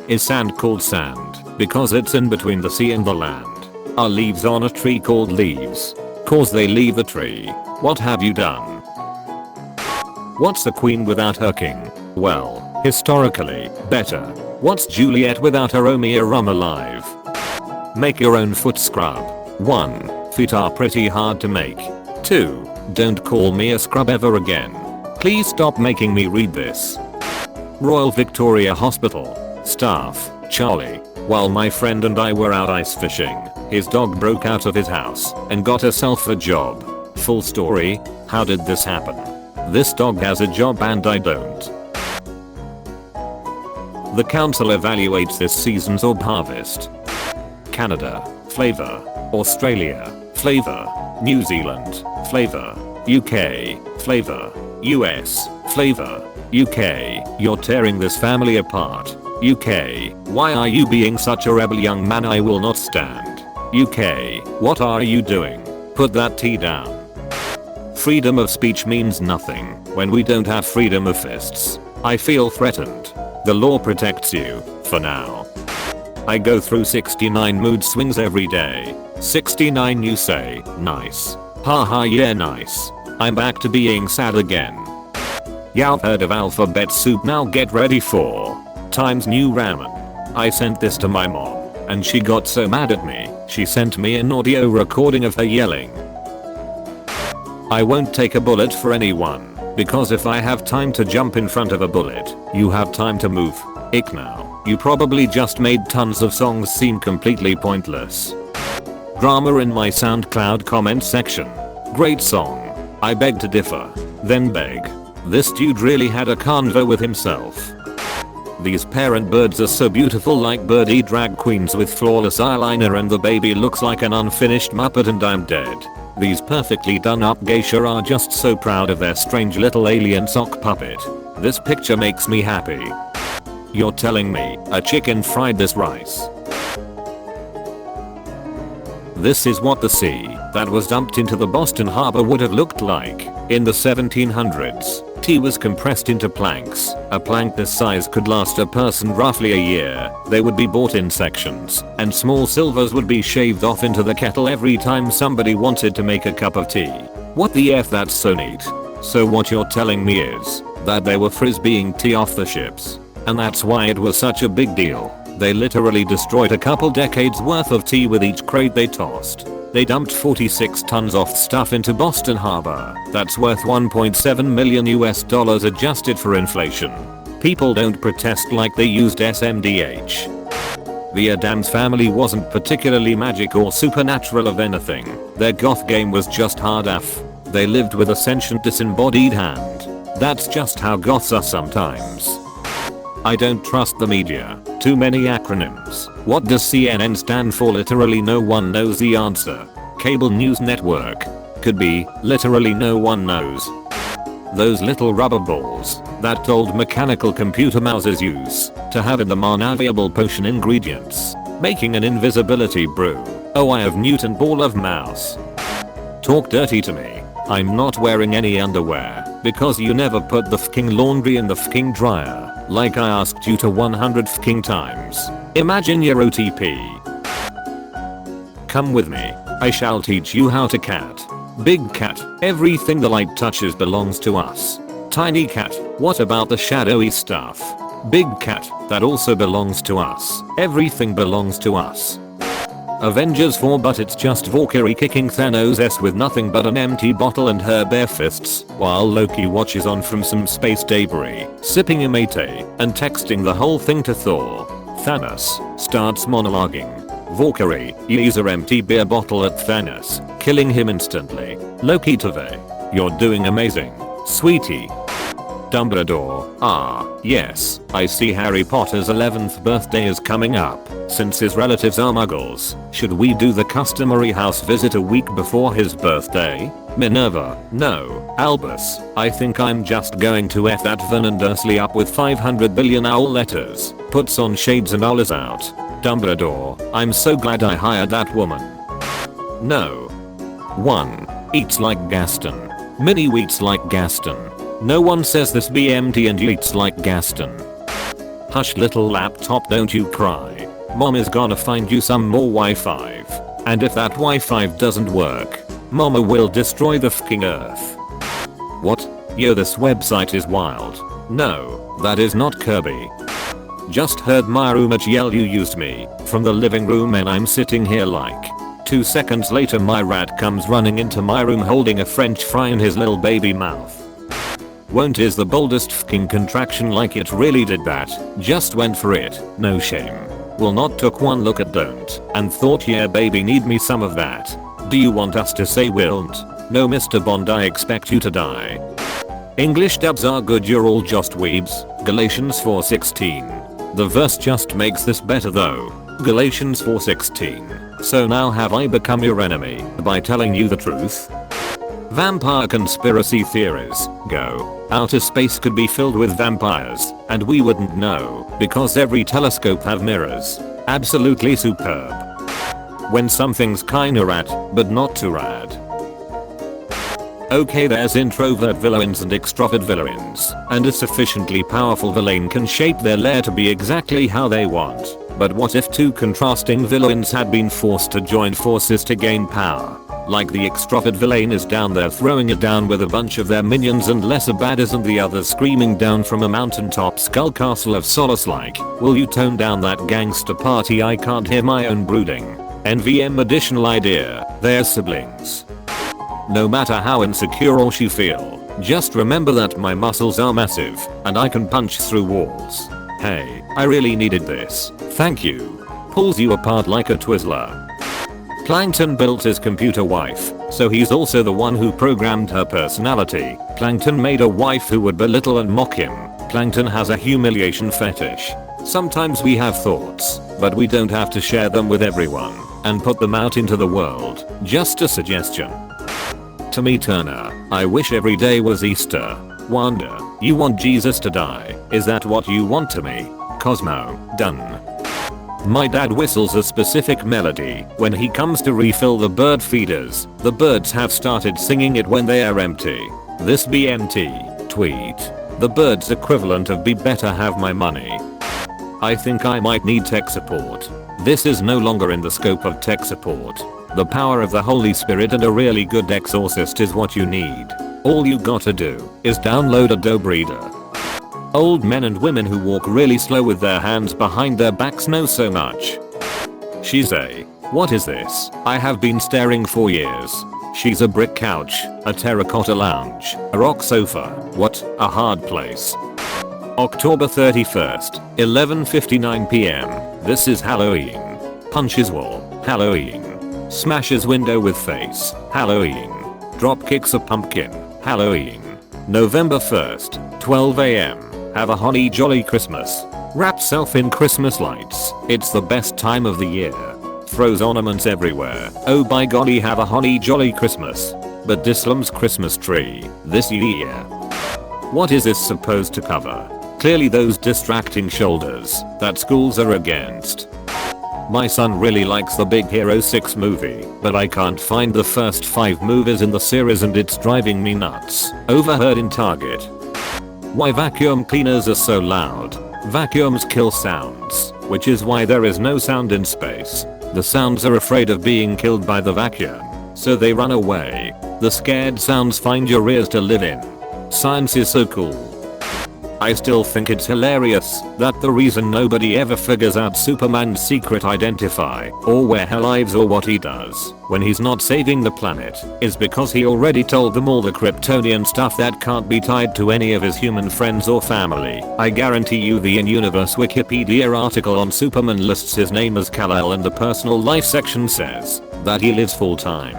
Is sand called sand because it's in between the sea and the land? Are leaves on a tree called leaves cause they leave the tree? What have you done? What's a queen without her king? Well, historically, better. What's Juliet without her Romeo rum alive? Make your own foot scrub. 1. Feet are pretty hard to make. 2. Don't call me a scrub ever again. Please stop making me read this. Royal Victoria Hospital. Staff, Charlie. While my friend and I were out ice fishing, his dog broke out of his house and got herself a job. Full story, how did this happen? This dog has a job and I don't. The council evaluates this season's orb harvest. Canada, flavor. Australia, flavor. New Zealand, flavor. UK, flavor. US, flavor. UK, you're tearing this family apart. UK, why are you being such a rebel young man? I will not stand. UK, what are you doing? Put that tea down. Freedom of speech means nothing when we don't have freedom of fists. I feel threatened. The law protects you, for now. I go through 69 mood swings every day. 69 you say, nice. Haha yeah nice. I'm back to being sad again. Yeah I've heard of alphabet soup, now get ready for Times New Ramen. I sent this to my mom and she got so mad at me, she sent me an audio recording of her yelling. I won't take a bullet for anyone, because if I have time to jump in front of a bullet, you have time to move. Ick now, you probably just made tons of songs seem completely pointless. Drama in my SoundCloud comment section. Great song. I beg to differ. Then beg. This dude really had a convo with himself. These parent birds are so beautiful, like birdie drag queens with flawless eyeliner, and the baby looks like an unfinished Muppet and I'm dead. These perfectly done up geisha are just so proud of their strange little alien sock puppet. This picture makes me happy. You're telling me a chicken fried this rice? This is what the sea that was dumped into the Boston Harbor would have looked like in the 1700s. Tea was compressed into planks. A plank this size could last a person roughly a year. They would be bought in sections, and small silvers would be shaved off into the kettle every time somebody wanted to make a cup of tea. What the F, that's so neat. So what you're telling me is that they were frisbeeing tea off the ships, and that's why it was such a big deal. They literally destroyed a couple decades worth of tea with each crate they tossed. They dumped 46 tons of stuff into Boston Harbor. That's worth $1.7 million adjusted for inflation. People don't protest like they used SMDH. The Addams family wasn't particularly magic or supernatural of anything. Their goth game was just hard F. They lived with a sentient disembodied hand. That's just how goths are sometimes. I don't trust the media. Too many acronyms. What does CNN stand for? Literally no one knows the answer. Cable news network. Could be, literally no one knows. Those little rubber balls that old mechanical computer mouses use to have in them are navigable potion ingredients, making an invisibility brew. Oh, I have mutant ball of mouse. Talk dirty to me. I'm not wearing any underwear because you never put the fking laundry in the fking dryer. Like I asked you to 100 fking times. Imagine your OTP. Come with me. I shall teach you how to cat. Big cat, everything the light touches belongs to us. Tiny cat, what about the shadowy stuff? Big cat, that also belongs to us. Everything belongs to us. Avengers 4, but it's just Valkyrie kicking Thanos' ass with nothing but an empty bottle and her bare fists, while Loki watches on from some space debris, sipping a mate and texting the whole thing to Thor. Thanos starts monologuing. Valkyrie uses her empty beer bottle at Thanos, killing him instantly. Loki today, you're doing amazing, sweetie. Dumbledore, ah, yes, I see Harry Potter's 11th birthday is coming up. Since his relatives are muggles, should we do the customary house visit a week before his birthday? Minerva, no. Albus, I think I'm just going to F that Vernon Dursley up with 500 billion owl letters. Puts on shades and owl is out. Dumbledore, I'm so glad I hired that woman. No. 1. Eats like Gaston. Minnie eats like Gaston. No one says this BMT and eats like Gaston. Hush little laptop, don't you cry. Mom is gonna find you some more Wi-Fi. And if that Wi-Fi doesn't work, Mama will destroy the fucking earth. What? Yo, this website is wild. No, that is not Kirby. Just heard my roommate yell you used me from the living room and I'm sitting here like. 2 seconds later my rat comes running into my room holding a french fry in his little baby mouth. Won't is the boldest fucking contraction, like it really did that. Just went for it, no shame. Will not took one look at don't and thought yeah baby need me some of that. Do you want us to say willn't? No Mr. Bond, I expect you to die. English dubs are good, you're all just weebs. Galatians 4:16. The verse just makes this better though. Galatians 4:16. So now have I become your enemy by telling you the truth? Vampire conspiracy theories. Go. Outer space could be filled with vampires and we wouldn't know because every telescope have mirrors. Absolutely superb. When something's kinda rad but not too rad. Okay, there's introvert villains and extrovert villains, and a sufficiently powerful villain can shape their lair to be exactly how they want. But what if two contrasting villains had been forced to join forces to gain power? Like the extrovert villain is down there throwing it down with a bunch of their minions and lesser baddies and the others screaming down from a mountaintop skull castle of solace like, will you tone down that gangster party, I can't hear my own brooding. NVM additional idea, they're siblings. No matter how insecure or you feel, just remember that my muscles are massive and I can punch through walls. Hey, I really needed this. Thank you. Pulls you apart like a Twizzler. Plankton built his computer wife, so he's also the one who programmed her personality. Plankton made a wife who would belittle and mock him. Plankton has a humiliation fetish. Sometimes we have thoughts, but we don't have to share them with everyone and put them out into the world. Just a suggestion. To me Turner, I wish every day was Easter. Wanda, you want Jesus to die, is that what you want to me? Cosmo, done. My dad whistles a specific melody when he comes to refill the bird feeders. The birds have started singing it when they are empty. This BMT, tweet. The birds equivalent of be better have my money. I think I might need tech support. This is no longer in the scope of tech support. The power of the Holy Spirit and a really good exorcist is what you need. All you gotta do is download Adobe Reader. Old men and women who walk really slow with their hands behind their backs know so much. She's a, what is this? I have been staring for years. She's a brick couch, a terracotta lounge, a rock sofa, what, a hard place. October 31st, 11:59 PM. This is Halloween. Punches wall, Halloween. Smashes window with face, Halloween. Drop kicks a pumpkin, Halloween. November 1st, 12 AM. Have a holly jolly Christmas. Wrap self in Christmas lights. It's the best time of the year. Throws ornaments everywhere. Oh by golly, have a holly jolly Christmas. But Dislam's Christmas tree this year. What is this supposed to cover? Clearly those distracting shoulders that schools are against. My son really likes the Big Hero 6 movie, but I can't find the first 5 movies in the series and it's driving me nuts. Overheard in Target. Why vacuum cleaners are so loud. Vacuums kill sounds, which is why there is no sound in space. The sounds are afraid of being killed by the vacuum, so they run away. The scared sounds find your ears to live in. Science is so cool. I still think it's hilarious that the reason nobody ever figures out Superman's secret identity or where he lives or what he does when he's not saving the planet is because he already told them all the Kryptonian stuff that can't be tied to any of his human friends or family. I guarantee you the in-universe Wikipedia article on Superman lists his name as Kal-El and the personal life section says that he lives full-time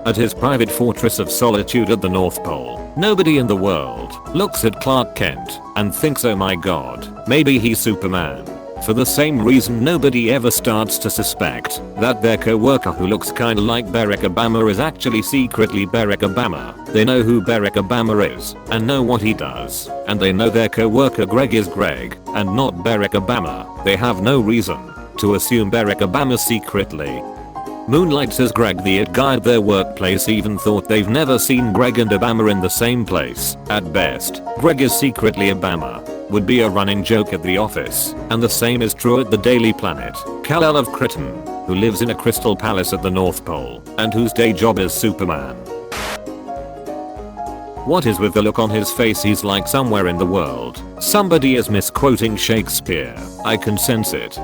at his private fortress of solitude at the North Pole. Nobody in the world looks at Clark Kent and thinks, oh my god, maybe he's Superman. For the same reason nobody ever starts to suspect that their co-worker who looks kinda like Barack Obama is actually secretly Barack Obama. They know who Barack Obama is and know what he does, and they know their co-worker Greg is Greg and not Barack Obama. They have no reason to assume Barack Obama secretly moonlights as Greg the it guy at their workplace, even thought they've never seen Greg and Obama in the same place. At best, Greg is secretly Obama. would be a running joke at the office, and the same is true at the Daily Planet. Kal-El of Krypton, who lives in a crystal palace at the North Pole, and whose day job is Superman. What is with the look on his face? He's like somewhere in the world. Somebody is misquoting Shakespeare. I can sense it.